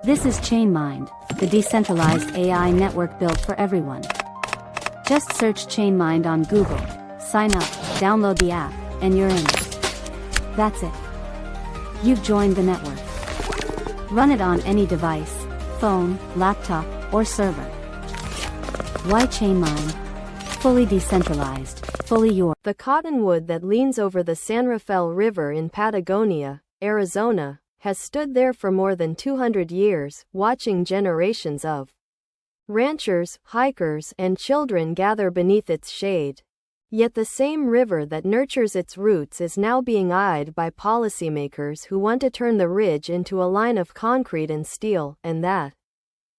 This is ChainMind, the decentralized AI network built for everyone. Just search ChainMind on Google, sign up, download the app, and you're in. That's it. You've joined the network. Run it on any device, phone, laptop, or server. Why ChainMind? Fully decentralized, fully yours. The cottonwood that leans over the San Rafael River in Patagonia, Arizona, has stood there for more than 200 years, watching generations of ranchers, hikers, and children gather beneath its shade. Yet the same river that nurtures its roots is now being eyed by policymakers who want to turn the ridge into a line of concrete and steel, and that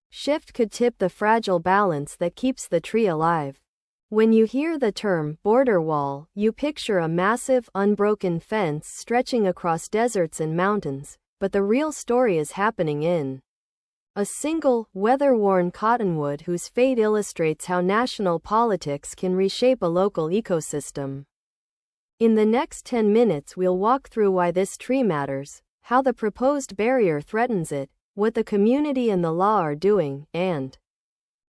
shift could tip the fragile balance that keeps the tree alive. When you hear the term border wall, you picture a massive, unbroken fence stretching across deserts and mountains, but the real story is happening in a single, weather-worn cottonwood whose fate illustrates how national politics can reshape a local ecosystem. In the next 10 minutes we'll walk through why this tree matters, how the proposed barrier threatens it, what the community and the law are doing, and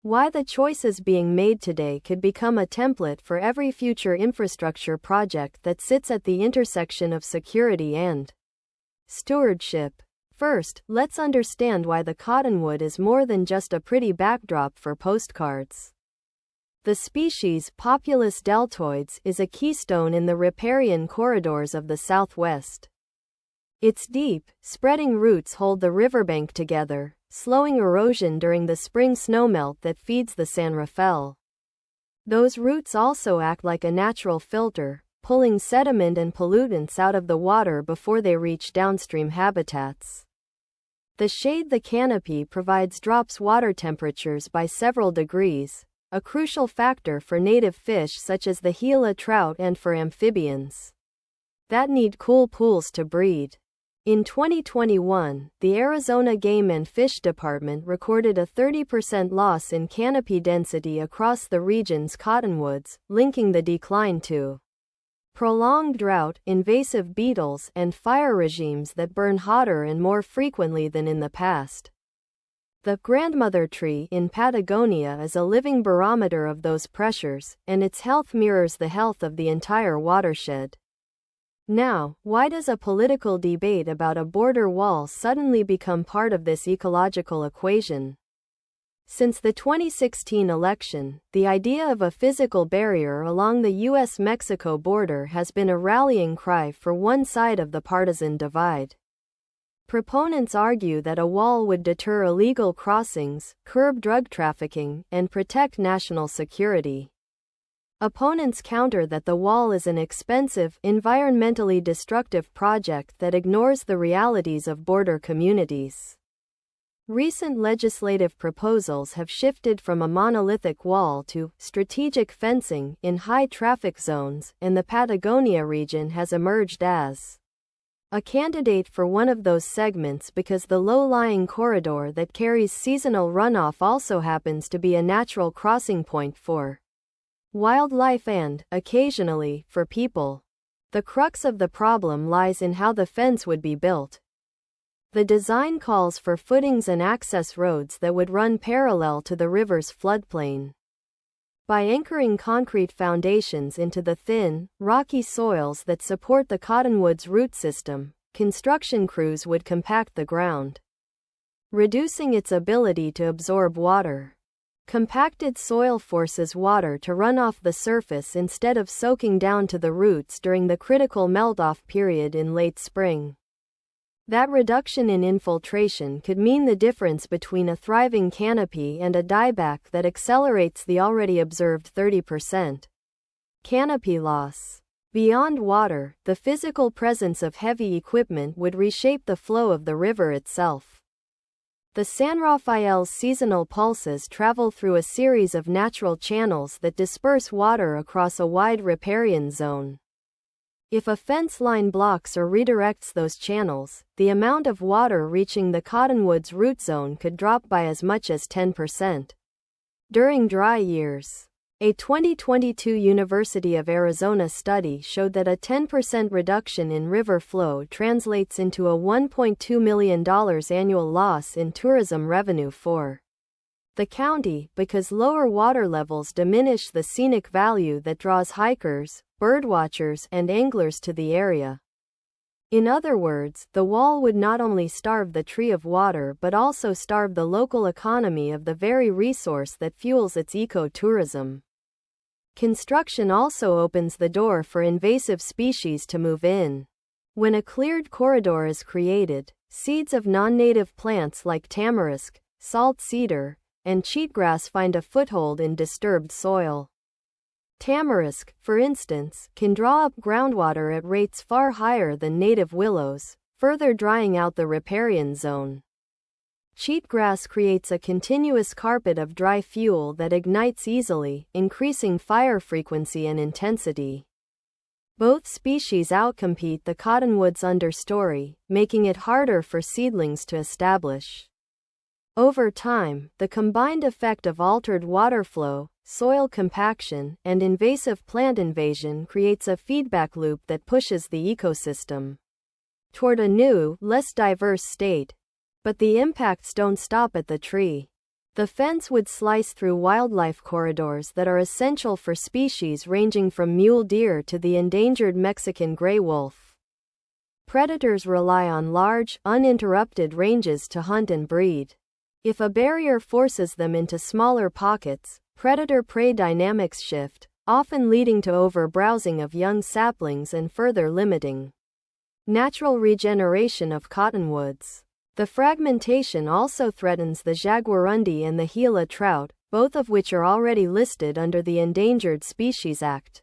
why the choices being made today could become a template for every future infrastructure project that sits at the intersection of security and stewardship. First, let's understand why the cottonwood is more than just a pretty backdrop for postcards. The species Populus deltoides is a keystone in the riparian corridors of the Southwest. Its deep, spreading roots hold the riverbank together, slowing erosion during the spring snowmelt that feeds the San Rafael. Those roots also act like a natural filter, pulling sediment and pollutants out of the water before they reach downstream habitats. The shade the canopy provides drops water temperatures by several degrees, a crucial factor for native fish such as the Gila trout and for amphibians that need cool pools to breed. In 2021, the Arizona Game and Fish Department recorded a 30% loss in canopy density across the region's cottonwoods, linking the decline to prolonged drought, invasive beetles, and fire regimes that burn hotter and more frequently than in the past. The grandmother tree in Patagonia is a living barometer of those pressures, and its health mirrors the health of the entire watershed. Now, why does a political debate about a border wall suddenly become part of this ecological equation? Since the 2016 election, the idea of a physical barrier along the U.S.-Mexico border has been a rallying cry for one side of the partisan divide. Proponents argue that a wall would deter illegal crossings, curb drug trafficking, and protect national security. Opponents counter that the wall is an expensive, environmentally destructive project that ignores the realities of border communities. Recent legislative proposals have shifted from a monolithic wall to strategic fencing in high-traffic zones, and the Patagonia region has emerged as a candidate for one of those segments because the low-lying corridor that carries seasonal runoff also happens to be a natural crossing point for wildlife and, occasionally, for people. The crux of the problem lies in how the fence would be built. The design calls for footings and access roads that would run parallel to the river's floodplain. By anchoring concrete foundations into the thin, rocky soils that support the cottonwood's root system, construction crews would compact the ground, reducing its ability to absorb water. Compacted soil forces water to run off the surface instead of soaking down to the roots during the critical melt-off period in late spring. That reduction in infiltration could mean the difference between a thriving canopy and a dieback that accelerates the already observed 30% canopy loss. Beyond water, the physical presence of heavy equipment would reshape the flow of the river itself. The San Rafael's seasonal pulses travel through a series of natural channels that disperse water across a wide riparian zone. If a fence line blocks or redirects those channels, the amount of water reaching the cottonwood's root zone could drop by as much as 10%. During dry years, A 2022 University of Arizona study showed that a 10% reduction in river flow translates into a $1.2 million annual loss in tourism revenue for the county, because lower water levels diminish the scenic value that draws hikers, birdwatchers, and anglers to the area. In other words, the wall would not only starve the tree of water but also starve the local economy of the very resource that fuels its ecotourism. Construction also opens the door for invasive species to move in. When a cleared corridor is created, seeds of non-native plants like tamarisk, salt cedar, and cheatgrass find a foothold in disturbed soil. Tamarisk, for instance, can draw up groundwater at rates far higher than native willows, further drying out the riparian zone. Cheatgrass creates a continuous carpet of dry fuel that ignites easily, increasing fire frequency and intensity. Both species outcompete the cottonwood's understory, making it harder for seedlings to establish. Over time, the combined effect of altered water flow, soil compaction, and invasive plant invasion creates a feedback loop that pushes the ecosystem toward a new, less diverse state. But the impacts don't stop at the tree. The fence would slice through wildlife corridors that are essential for species ranging from mule deer to the endangered Mexican gray wolf. Predators rely on large, uninterrupted ranges to hunt and breed. If a barrier forces them into smaller pockets, predator-prey dynamics shift, often leading to overbrowsing of young saplings and further limiting natural regeneration of cottonwoods. The fragmentation also threatens the jaguarundi and the Gila trout, both of which are already listed under the Endangered Species Act.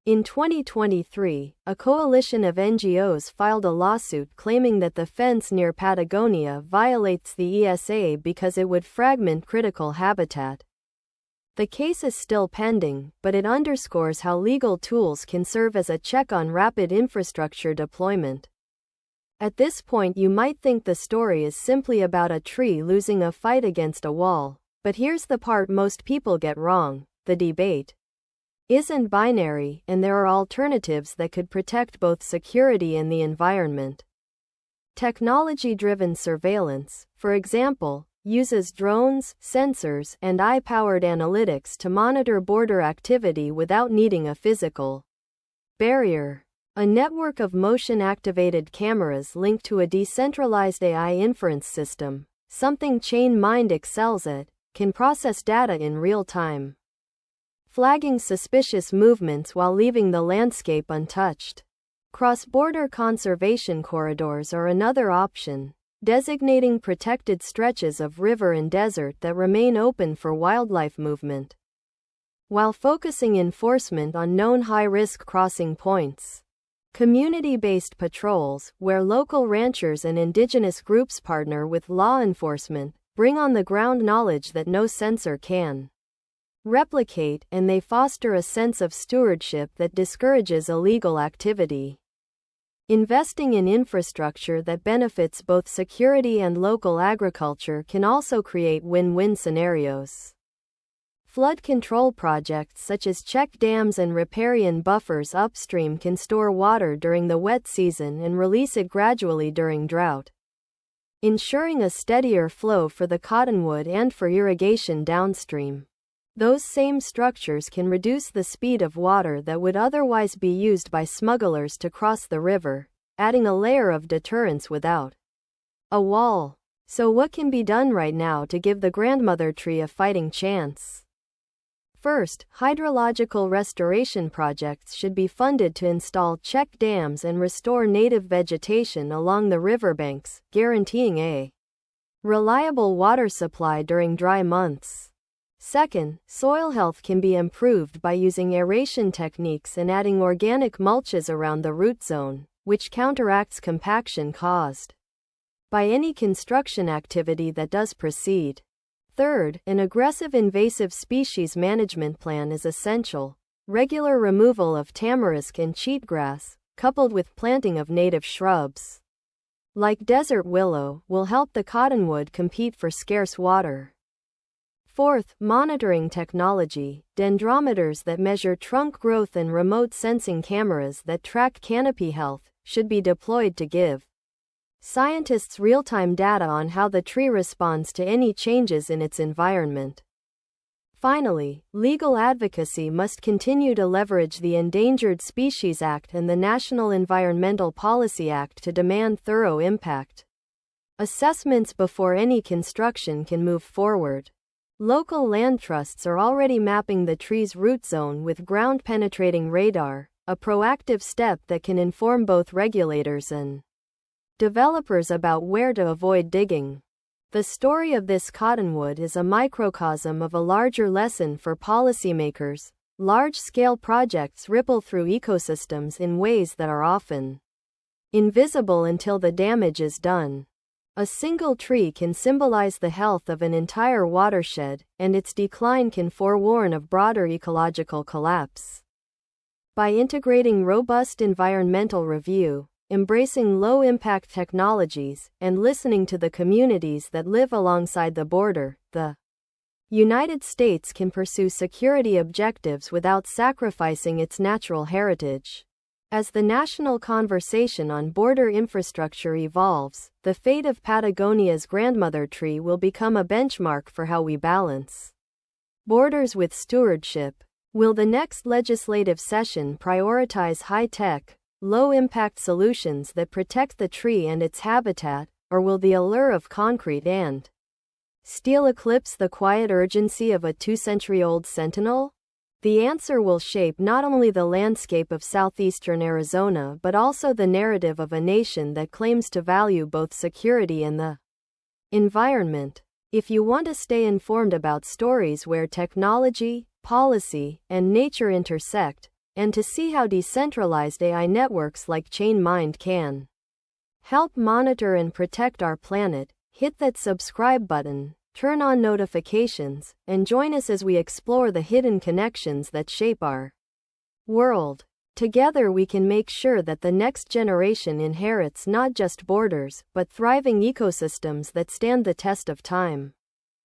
In 2023, a coalition of NGOs filed a lawsuit claiming that the fence near Patagonia violates the ESA because it would fragment critical habitat. The case is still pending, but it underscores how legal tools can serve as a check on rapid infrastructure deployment. At this point, you might think the story is simply about a tree losing a fight against a wall, but here's the part most people get wrong: the debate isn't binary, and there are alternatives that could protect both security and the environment. Technology-driven surveillance, for example, uses drones, sensors, and AI-powered analytics to monitor border activity without needing a physical barrier. A network of motion-activated cameras linked to a decentralized AI inference system, something ChainMind excels at, can process data in real time, flagging suspicious movements while leaving the landscape untouched. Cross-border conservation corridors are another option, designating protected stretches of river and desert that remain open for wildlife movement, while focusing enforcement on known high-risk crossing points. Community-based patrols, where local ranchers and indigenous groups partner with law enforcement, bring on-the-ground knowledge that no sensor can replicate, and they foster a sense of stewardship that discourages illegal activity. Investing in infrastructure that benefits both security and local agriculture can also create win-win scenarios. Flood control projects such as check dams and riparian buffers upstream can store water during the wet season and release it gradually during drought, ensuring a steadier flow for the cottonwood and for irrigation downstream. Those same structures can reduce the speed of water that would otherwise be used by smugglers to cross the river, adding a layer of deterrence without a wall. So what can be done right now to give the grandmother tree a fighting chance? First, hydrological restoration projects should be funded to install check dams and restore native vegetation along the riverbanks, guaranteeing a reliable water supply during dry months. Second, soil health can be improved by using aeration techniques and adding organic mulches around the root zone, which counteracts compaction caused by any construction activity that does proceed. Third, an aggressive invasive species management plan is essential. Regular removal of tamarisk and cheatgrass, coupled with planting of native shrubs like desert willow, will help the cottonwood compete for scarce water. Fourth, monitoring technology. Dendrometers that measure trunk growth and remote sensing cameras that track canopy health should be deployed to give scientists real-time data on how the tree responds to any changes in its environment. Finally, legal advocacy must continue to leverage the Endangered Species Act and the National Environmental Policy Act to demand thorough impact assessments before any construction can move forward. Local land trusts are already mapping the tree's root zone with ground-penetrating radar, a proactive step that can inform both regulators and developers about where to avoid digging. The story of this cottonwood is a microcosm of a larger lesson for policymakers. Large-scale projects ripple through ecosystems in ways that are often invisible until the damage is done. A single tree can symbolize the health of an entire watershed, and its decline can forewarn of broader ecological collapse. By integrating robust environmental review, embracing low-impact technologies, and listening to the communities that live alongside the border, the United States can pursue security objectives without sacrificing its natural heritage. As the national conversation on border infrastructure evolves, the fate of Patagonia's grandmother tree will become a benchmark for how we balance borders with stewardship. Will the next legislative session prioritize high-tech, low-impact solutions that protect the tree and its habitat, or will the allure of concrete and steel eclipse the quiet urgency of a 2-century-old sentinel? The answer will shape not only the landscape of southeastern Arizona but also the narrative of a nation that claims to value both security and the environment. If you want to stay informed about stories where technology, policy, and nature intersect, and to see how decentralized AI networks like ChainMind can help monitor and protect our planet, hit that subscribe button, turn on notifications, and join us as we explore the hidden connections that shape our world. Together we can make sure that the next generation inherits not just borders, but thriving ecosystems that stand the test of time.